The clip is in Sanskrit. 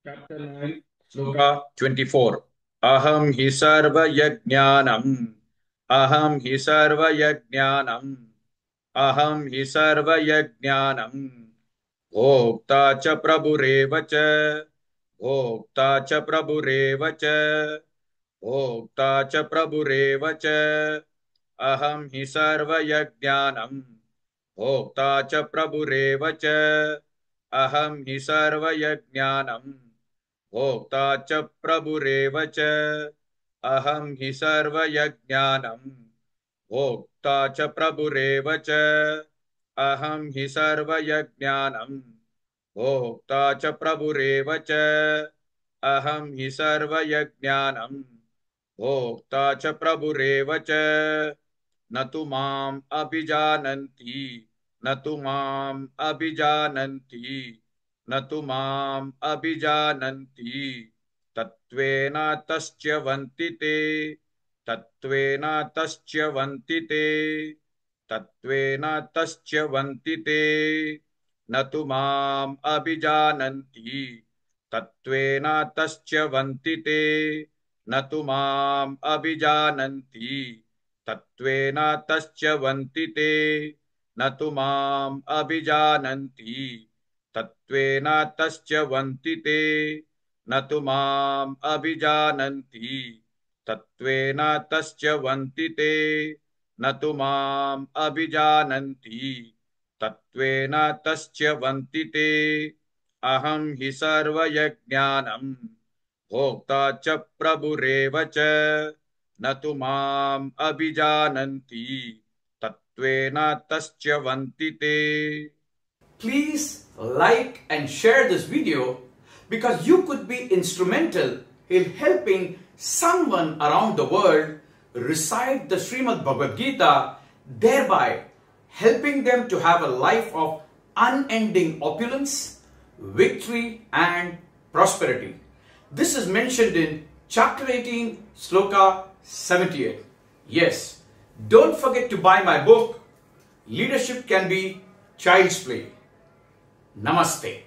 Chapter 9, Sloka 24. Aham hi sarva yajnanam. Aham hi sarva yajnanam. Aham hi sarva yajnanam. Bhokta cha prabhureva cha. Bhokta cha prabhureva cha. Bhokta cha prabhureva cha. Aham hi sarva yajnanam. Bhokta cha prabhureva cha. Aham hi sarva yajnanam. भोक्ता च प्रभुरेव च अहं हि सर्वयज्ञानम् भोक्ता च प्रभुरेव च अहं हि सर्वयज्ञानम् भोक्ता च प्रभुरेव च अहं हि सर्वयज्ञानम् भोक्ता च प्रभुरेव च न तु माम् अभिजानन्ति न तु माम् अभिजानन्ति न तु माम् अभिजानन्ति तत्त्वेन तस्च्यवन्ति ते तत्त्वेन तस्च्यवन्ति ते तत्त्वेन तस्च्यवन्ति ते न तु माम् अभिजानन्ति तत्त्वेन तस्च्यवन्ति ते न तु माम् अभिजानन्ति तत्त्वेन तस्च्यवन्ति ते न तु माम् अभिजानन्ति तत्त्वेन तस्च्यवन्ति ते न तु माम् अभिजानन्ति तत्त्वेन तस्च्यवन्ति ते न तु माम् अभिजानन्ति तत्त्वेन तस्च्यवन्ति ते अहं हि सर्वयज्ञानम् भोक्ता च प्रभुरेव च न तु माम् अभिजानन्ति तत्त्वेन तस्च्यवन्ति ते. Please like and share this video because you could be instrumental in helping someone around the world recite the Srimad Bhagavad Gita, thereby helping them to have a life of unending opulence, victory and prosperity. This is mentioned in chapter 18, Sloka 78. Yes, don't forget to buy my book, Leadership Can Be Child's Play. Namaste.